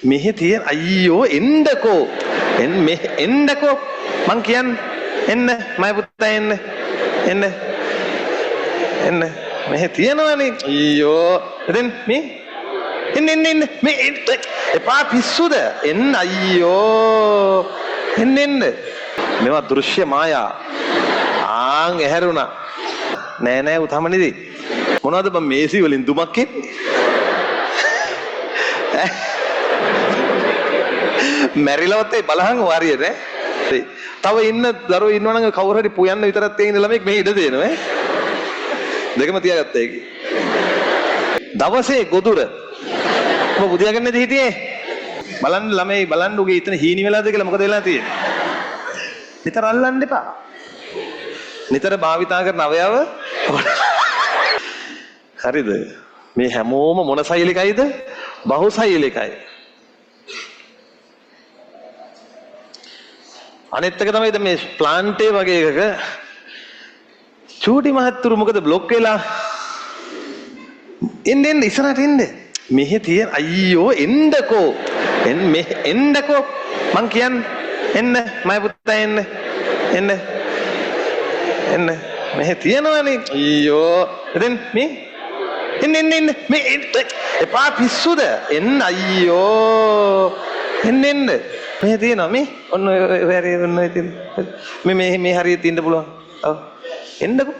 මෙහෙ තියෙන අයියෝ එන්නකෝ එන්නකෝ මං කියන්නේ එන්න මයි පුතා එන්න මෙහෙ තියෙනවනේ අයියෝ එතෙන් මේ එන්න මේ එපා පිස්සුද එන්න අයියෝ එන්න මේවා දෘශ්‍ය මායා ආන් ඇහැරුණා නෑ උතමනිදී මොනවද බං මේසි වලින් දුමක් එන්නේ මැරිලවත් ඒ බලහන් වාරිය නේ තව ඉන්න දරුවෝ ඉන්නවනම් කවුරු හරි පුයන්න විතරක් තියෙන ළමෙක් මෙහෙ ඉඩ දෙනවා දෙකම තියාගත්තා ඒක දවසේ ගොදුර ඔබ බුදියාගෙන නැති හිටියේ බලන්න ළමයි බලන්න උගේ ඉතන හීනි වෙලාද කියලා මොකද වෙලා තියෙන්නේ නිතර අල්ලන්න එපා නිතර භාවිතා කරන අවයව හරිද මේ හැමෝම මොන සෛලිකයිද බහු සෛලිකයි අනිත් එක තමයි මේ ප්ලාන්ටේ වගේ එකක චූටි මහත්තුරු මොකද બ્લોක් වෙලා එන්න ඉස්සරහට එන්න මෙහෙ තියෙන අයියෝ එන්නකෝ එන්නකෝ මං කියන්නේ එන්න මයි පුතා එන්න මෙහෙ තියෙනවනේ අයියෝ එතෙන් මේ එන්න මේ එපා පිස්සුද එන්න අයියෝ එන්න මෙහෙ තියෙනවා මේ ඔන්න ඔය හරිය ඔන්න ඔය තියෙන මේ හරියට ඉන්න පුළුවන් ඔව් එන්නකෝ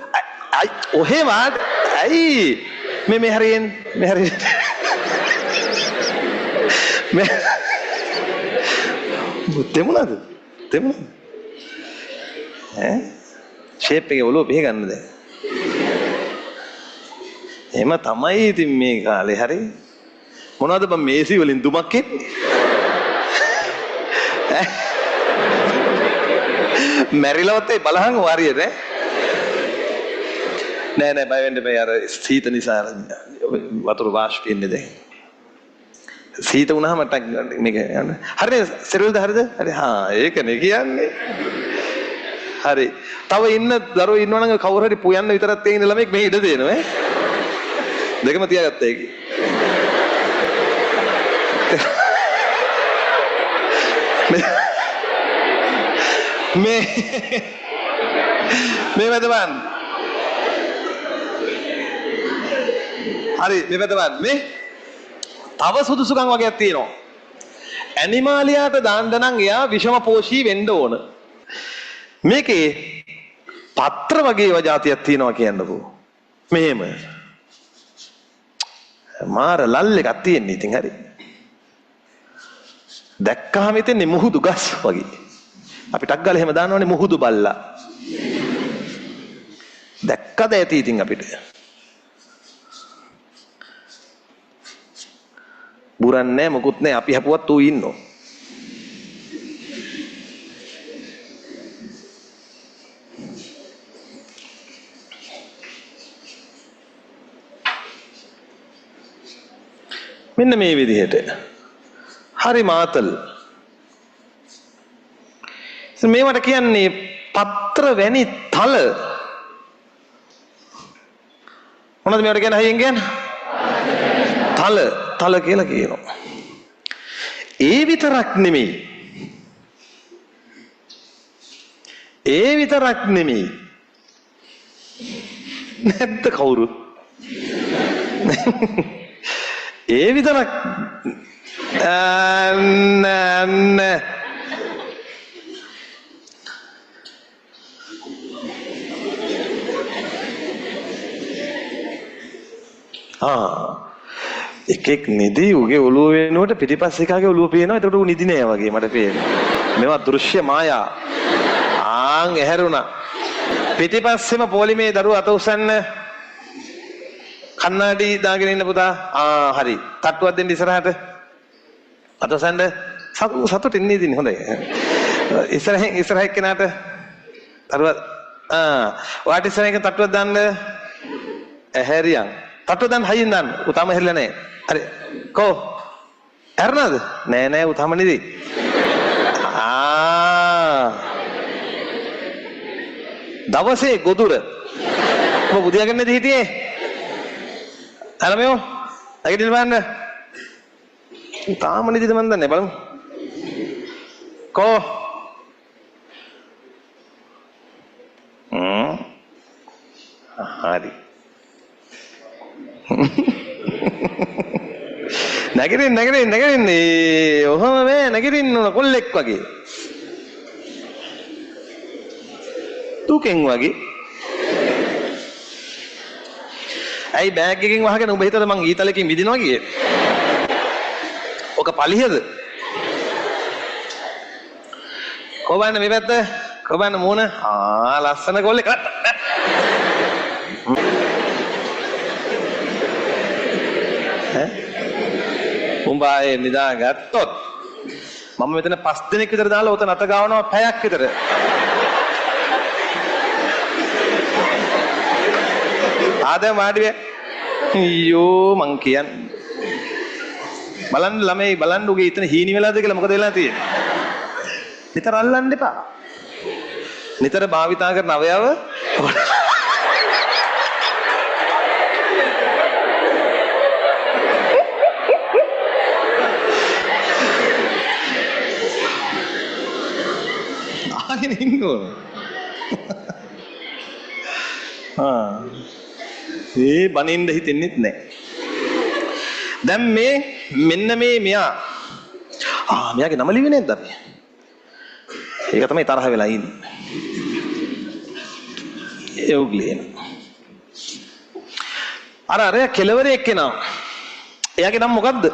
අයි ඔහෙ වාඩ අයි මේ හරියෙන් මේ හරියට මේ දෙමුණද ඈ ෂේප් එකේ ඔලුව පිහ ගන්න දැන් එහෙම තමයි ඉතින් මේ කාලේ හරි මොනවද බං මේසි වලින් දුමක් එන්නේ මැරිලවත් ඒ බලහන් වාරිය නෑ බය වෙන්න බෑ අර සීත නිසා වතුර වාෂ්ප වෙන්නේ දැන් සීත වුණාම ටක් මේක යන්න හරිද සෙරල්ද හරිද හරි ඒකනේ කියන්නේ හරි තව ඉන්න දරුවෝ ඉන්නවනම් කවුරු හරි පුයන්න විතරක් තියෙන ළමෙක් මෙහෙ ඉඩ දෙනවා දෙකම තියාගත්තා ඒක මේ වැදවන් හරි මේ වැදවන් මේ තව සුදුසුකම් වගේක් තියෙනවා ඇනිමාලියාට දාන්න නම් එයා විෂම පෝෂී වෙන්න ඕන මේකේ පත්‍ර වගේ ඒවා જાතියක් තියෙනවා කියන්නකෝ මෙහෙම මාර ලල් එකක් තියෙන්නේ ඉතින් හරි දැක්කහම ඉතින් මුහුදු ගස් වගේ අපි ටක් ගාලා එහෙම දානවනේ මුහුදු බල්ලා දැක්කද ඇති ඉතින් අපිට බුරන්නේ මොකුත් නැහැ අපි හැපුවත් ඌ ඉන්නෝ මෙන්න මේ විදිහට හරි මාතල් මේවට කියන්නේ පත්‍ර වැනි තල මොනවද මේවට කියන්නේ හයියෙන් කියන්නේ තල කියලා කියනවා ඒ විතරක් නෙමෙයි නැද්ද කවුරුත් ඒ විතරක් එකෙක් නිදි උගේ ඔළුව වෙනකොට පිටිපස්ස එකාගේ ඔළුව පේනවා එතකොට ඌ නිදි නෑ වගේ මට පේනවා මේවා දෘශ්‍ය මායා ආන් ඇහැරුණා පිටිපස්සෙම පොලිමේ දරුවා අත උස්සන්න කන්නාඩි දාගෙන ඉන්න පුතා හරි තට්ටුවක් දෙන්න ඉස්සරහට අත උස්සන්න සතුටින් ඉන්නේ හොඳයි ඉස්සරහින් කෙනාට දරුවා ඔයාට ඉස්සරහින් තට්ටුවක් දාන්න ඇහැරියන් තට්ටුව දාන්න හයියෙන් දාන්න උතාම හැරිලා නෑ හරි කෝ ඇරනද නෑ උතාම නෙදි දවසේ ගොදුර ඔබ බුදියාගෙන නැති හිටියේ අරමයෝ නැගිටින්න බලන්න තාම නිදිද මන් දන්නේ බලමු. කෝ හරි. නැගිටින්න. ඔහම මේ නැගිටින්න ඕන කොල්ලෙක් වගේ. තුකෙන් වගේ. ඇයි බෑග් එකකින් වහගෙන උඹ හිතද මං ඊතලකින් විදිනවා කියේ? ඔක පලියද? කොබන්න මේ පැත්ත. කොබන්න මූණ. ලස්සන කොල්ලෙක්. උඹ ආයේ නිදා ගත්තොත් මම මෙතන 5 දිනක් විතර දාලා උත නත ගාවනවා පැයක් විතර. ආදම වාඩි වෙ. අයියෝ මං කියන්නේ. බලන්න ළමයි බලන්න උගේ ඉතන හීනි වෙලාද කියලා මොකද වෙලා තියෙන්නේ? නිතර අල්ලන්න එපා. නිතර භාවිතා කරන අවයව ආගෙන ඉන්න ඕන. ඒ බනින්න හිතෙන්නෙත් නැහැ. දැන් මෙන්න මෙයා මෙයාගේ නම ලිව්වේ නැද්ද අපි? ඒක තමයි තරහ වෙලා ඉන්නේ. එව්ග්ලියන්. අර කෙලවරේ එක්කෙනා. එයාගේ නම මොකද්ද?